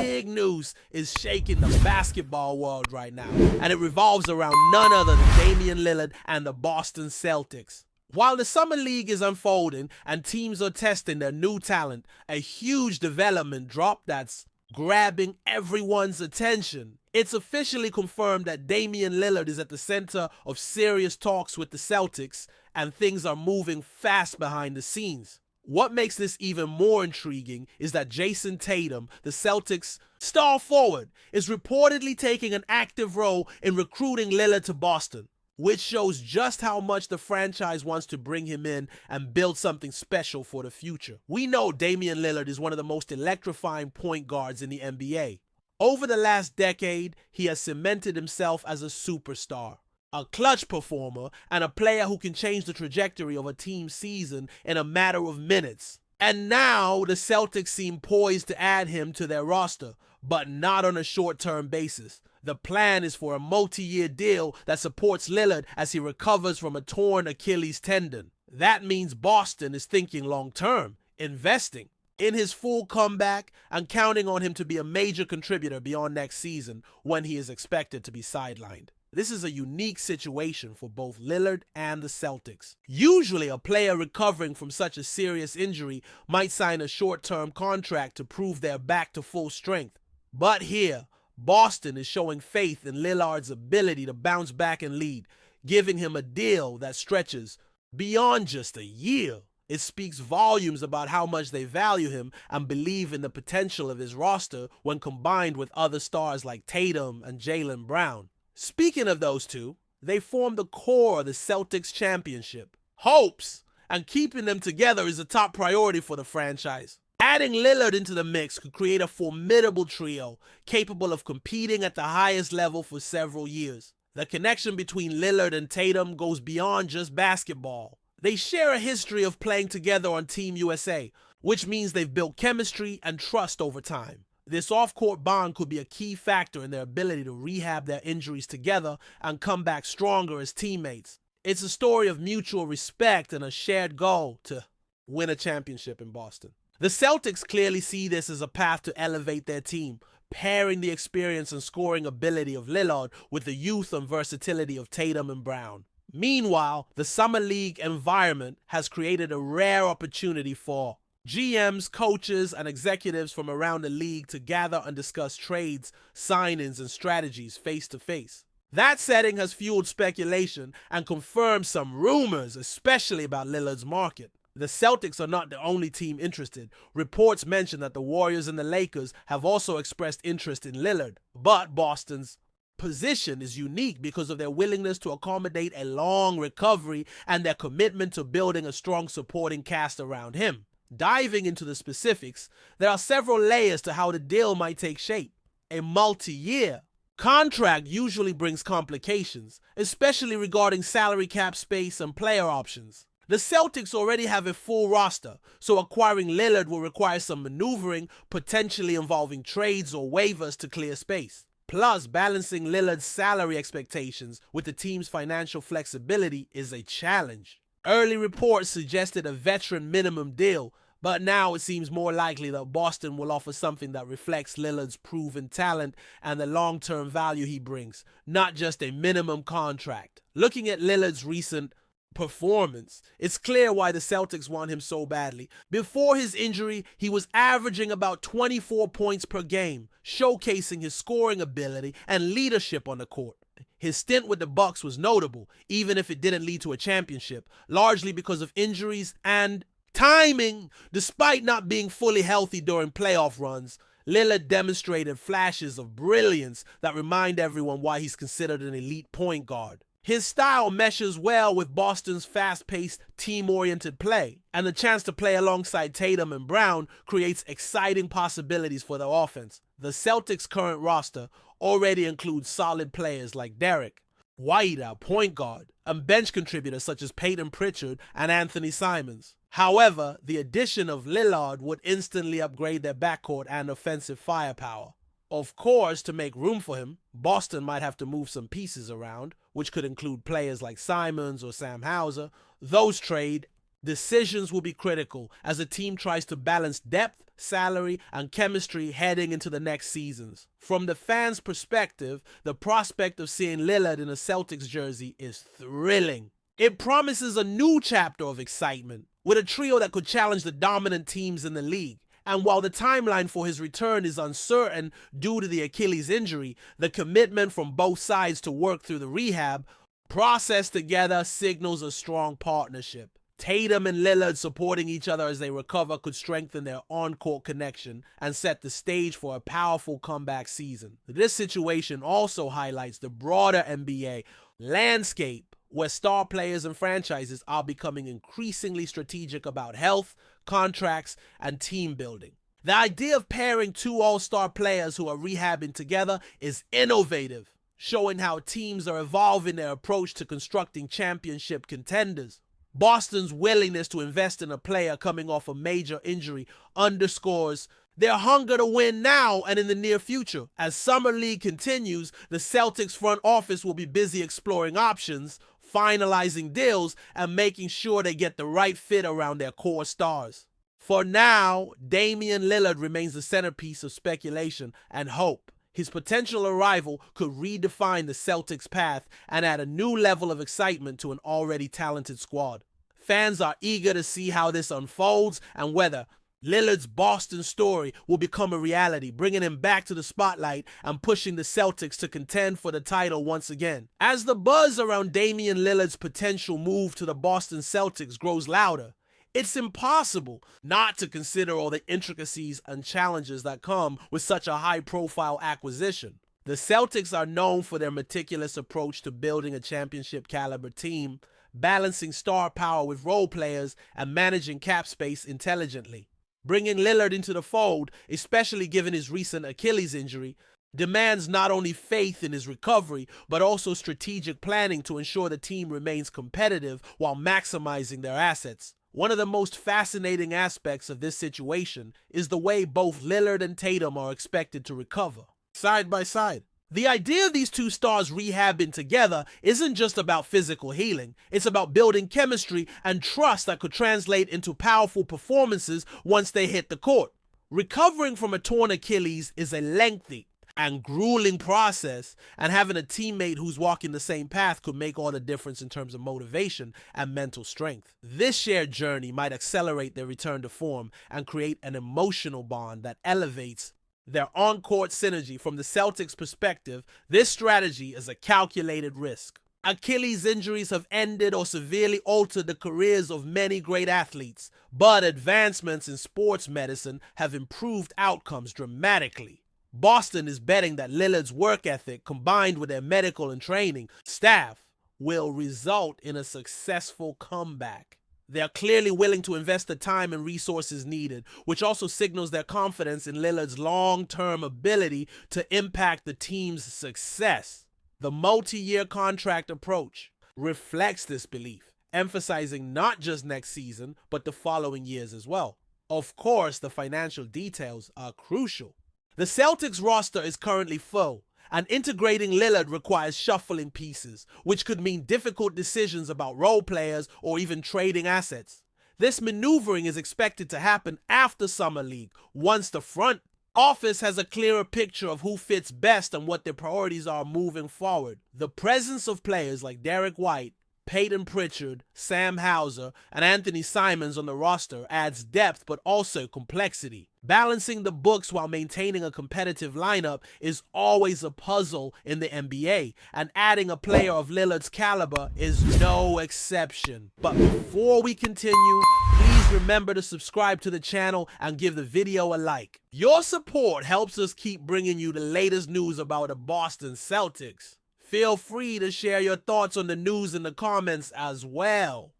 big news is shaking the basketball world right now, and it revolves around none other than Damian Lillard and the Boston Celtics. While the Summer League is unfolding and teams are testing their new talent, a huge development dropped that's grabbing everyone's attention. It's officially confirmed that Damian Lillard is at the center of serious talks with the Celtics, and things are moving fast behind the scenes. What makes this even more intriguing is that Jason Tatum, the Celtics' star forward, is reportedly taking an active role in recruiting Lillard to Boston, which shows just how much the franchise wants to bring him in and build something special for the future. We know Damian Lillard is one of the most electrifying point guards in the NBA. Over the last decade, he has cemented himself as a superstar, a clutch performer, and a player who can change the trajectory of a team's season in a matter of minutes. And now the Celtics seem poised to add him to their roster, but not on a short-term basis. The plan is for a multi-year deal that supports Lillard as he recovers from a torn Achilles tendon. That means Boston is thinking long-term, investing in his full comeback and counting on him to be a major contributor beyond next season when he is expected to be sidelined. This is a unique situation for both Lillard and the Celtics. Usually, a player recovering from such a serious injury might sign a short-term contract to prove they're back to full strength. But here, Boston is showing faith in Lillard's ability to bounce back and lead, giving him a deal that stretches beyond just a year. It speaks volumes about how much they value him and believe in the potential of his roster when combined with other stars like Tatum and Jaylen Brown. Speaking of those two, they form the core of the Celtics championship hopes, and keeping them together is a top priority for the franchise. Adding Lillard into the mix could create a formidable trio capable of competing at the highest level for several years. The connection between Lillard and Tatum goes beyond just basketball. They share a history of playing together on Team USA, which means they've built chemistry and trust over time. This off-court bond could be a key factor in their ability to rehab their injuries together and come back stronger as teammates. It's a story of mutual respect and a shared goal to win a championship in Boston. The Celtics clearly see this as a path to elevate their team, pairing the experience and scoring ability of Lillard with the youth and versatility of Tatum and Brown. Meanwhile, the Summer League environment has created a rare opportunity for GMs, coaches, and executives from around the league to gather and discuss trades, signings, and strategies face to face. That setting has fueled speculation and confirmed some rumors, especially about Lillard's market. The Celtics are not the only team interested. Reports mention that the Warriors and the Lakers have also expressed interest in Lillard, but Boston's position is unique because of their willingness to accommodate a long recovery and their commitment to building a strong supporting cast around him. Diving into the specifics, there are several layers to how the deal might take shape. A multi-year contract usually brings complications, especially regarding salary cap space and player options. The Celtics already have a full roster, so acquiring Lillard will require some maneuvering, potentially involving trades or waivers to clear space. Plus, balancing Lillard's salary expectations with the team's financial flexibility is a challenge. Early reports suggested a veteran minimum deal, but now it seems more likely that Boston will offer something that reflects Lillard's proven talent and the long-term value he brings, not just a minimum contract. Looking at Lillard's recent performance, it's clear why the Celtics want him so badly. Before his injury, he was averaging about 24 points per game, showcasing his scoring ability and leadership on the court. His stint with the Bucks was notable, even if it didn't lead to a championship, largely because of injuries and timing. Despite not being fully healthy during playoff runs, Lillard demonstrated flashes of brilliance that remind everyone why he's considered an elite point guard. His style meshes well with Boston's fast-paced, team-oriented play, and the chance to play alongside Tatum and Brown creates exciting possibilities for their offense. The Celtics' current roster already includes solid players like Derek White, our point guard, and bench contributors such as Peyton Pritchard and Anthony Simons. However, the addition of Lillard would instantly upgrade their backcourt and offensive firepower. Of course, to make room for him, Boston might have to move some pieces around, which could include players like Simons or Sam Hauser. Those trade Decisions will be critical as the team tries to balance depth, salary, and chemistry heading into the next seasons. From the fans' perspective, the prospect of seeing Lillard in a Celtics jersey is thrilling. It promises a new chapter of excitement, with a trio that could challenge the dominant teams in the league. And while the timeline for his return is uncertain due to the Achilles injury, the commitment from both sides to work through the rehab process together signals a strong partnership. Tatum and Lillard supporting each other as they recover could strengthen their on-court connection and set the stage for a powerful comeback season. This situation also highlights the broader NBA landscape, where star players and franchises are becoming increasingly strategic about health, contracts, and team building. The idea of pairing two all-star players who are rehabbing together is innovative, showing how teams are evolving their approach to constructing championship contenders. Boston's willingness to invest in a player coming off a major injury underscores their hunger to win now and in the near future. As Summer League continues, the Celtics front office will be busy exploring options, finalizing deals, and making sure they get the right fit around their core stars. For now, Damian Lillard remains the centerpiece of speculation and hope. His potential arrival could redefine the Celtics' path and add a new level of excitement to an already talented squad. Fans are eager to see how this unfolds and whether Lillard's Boston story will become a reality, bringing him back to the spotlight and pushing the Celtics to contend for the title once again. As the buzz around Damian Lillard's potential move to the Boston Celtics grows louder, it's impossible not to consider all the intricacies and challenges that come with such a high-profile acquisition. The Celtics are known for their meticulous approach to building a championship-caliber team, balancing star power with role players, and managing cap space intelligently. Bringing Lillard into the fold, especially given his recent Achilles injury, demands not only faith in his recovery, but also strategic planning to ensure the team remains competitive while maximizing their assets. One of the most fascinating aspects of this situation is the way both Lillard and Tatum are expected to recover, side by side. The idea of these two stars rehabbing together isn't just about physical healing. It's about building chemistry and trust that could translate into powerful performances once they hit the court. Recovering from a torn Achilles is a lengthy and grueling process, and having a teammate who's walking the same path could make all the difference in terms of motivation and mental strength. This shared journey might accelerate their return to form and create an emotional bond that elevates their on-court synergy. From the Celtics' perspective, this strategy is a calculated risk. Achilles injuries have ended or severely altered the careers of many great athletes, but advancements in sports medicine have improved outcomes dramatically. Boston is betting that Lillard's work ethic, combined with their medical and training staff, will result in a successful comeback. They are clearly willing to invest the time and resources needed, which also signals their confidence in Lillard's long-term ability to impact the team's success. The multi-year contract approach reflects this belief, emphasizing not just next season, but the following years as well. Of course, the financial details are crucial. The Celtics roster is currently full, and integrating Lillard requires shuffling pieces, which could mean difficult decisions about role players or even trading assets. This maneuvering is expected to happen after Summer League, once the front office has a clearer picture of who fits best and what their priorities are moving forward. The presence of players like Derek White, Peyton Pritchard, Sam Hauser, and Anthony Simons on the roster adds depth but also complexity. Balancing the books while maintaining a competitive lineup is always a puzzle in the NBA, and adding a player of Lillard's caliber is no exception. But before we continue, please remember to subscribe to the channel and give the video a like. Your support helps us keep bringing you the latest news about the Boston Celtics. Feel free to share your thoughts on the news in the comments as well.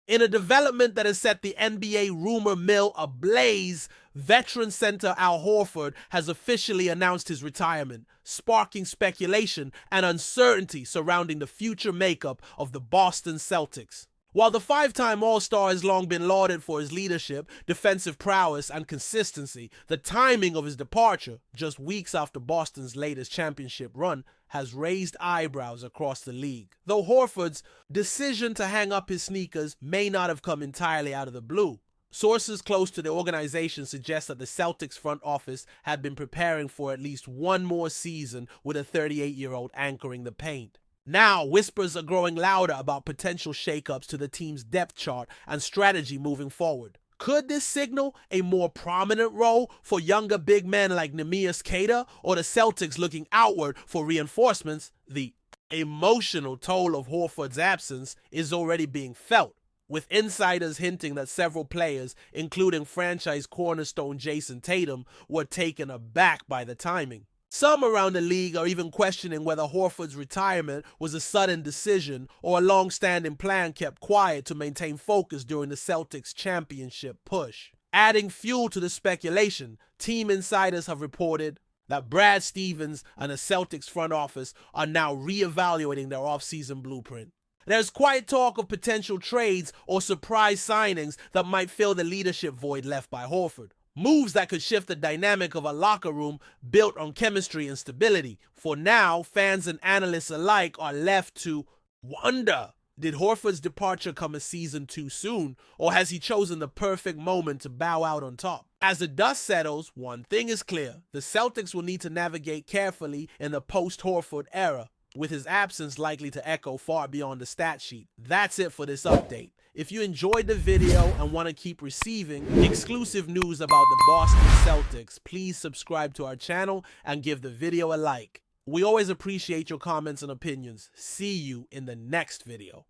In a development that has set the NBA rumor mill ablaze, veteran center Al Horford has officially announced his retirement, sparking speculation and uncertainty surrounding the future makeup of the Boston Celtics. While the five-time All-Star has long been lauded for his leadership, defensive prowess, and consistency, the timing of his departure, just weeks after Boston's latest championship run, has raised eyebrows across the league. Though Horford's decision to hang up his sneakers may not have come entirely out of the blue, sources close to the organization suggest that the Celtics front office had been preparing for at least one more season with a 38-year-old anchoring the paint. Now, whispers are growing louder about potential shakeups to the team's depth chart and strategy moving forward. Could this signal a more prominent role for younger big men like Neemias Queta, or the Celtics looking outward for reinforcements? The emotional toll of Horford's absence is already being felt, with insiders hinting that several players, including franchise cornerstone Jason Tatum, were taken aback by the timing. Some around the league are even questioning whether Horford's retirement was a sudden decision or a long-standing plan kept quiet to maintain focus during the Celtics' championship push. Adding fuel to the speculation, team insiders have reported that Brad Stevens and the Celtics front office are now re-evaluating their offseason blueprint. There's quiet talk of potential trades or surprise signings that might fill the leadership void left by Horford. Moves that could shift the dynamic of a locker room built on chemistry and stability. For now, fans and analysts alike are left to wonder, did Horford's departure come a season too soon, or has he chosen the perfect moment to bow out on top? As the dust settles, one thing is clear: the Celtics will need to navigate carefully in the post-Horford era, with his absence likely to echo far beyond the stat sheet. That's it for this update. If you enjoyed the video and want to keep receiving exclusive news about the Boston Celtics, please subscribe to our channel and give the video a like. We always appreciate your comments and opinions. See you in the next video.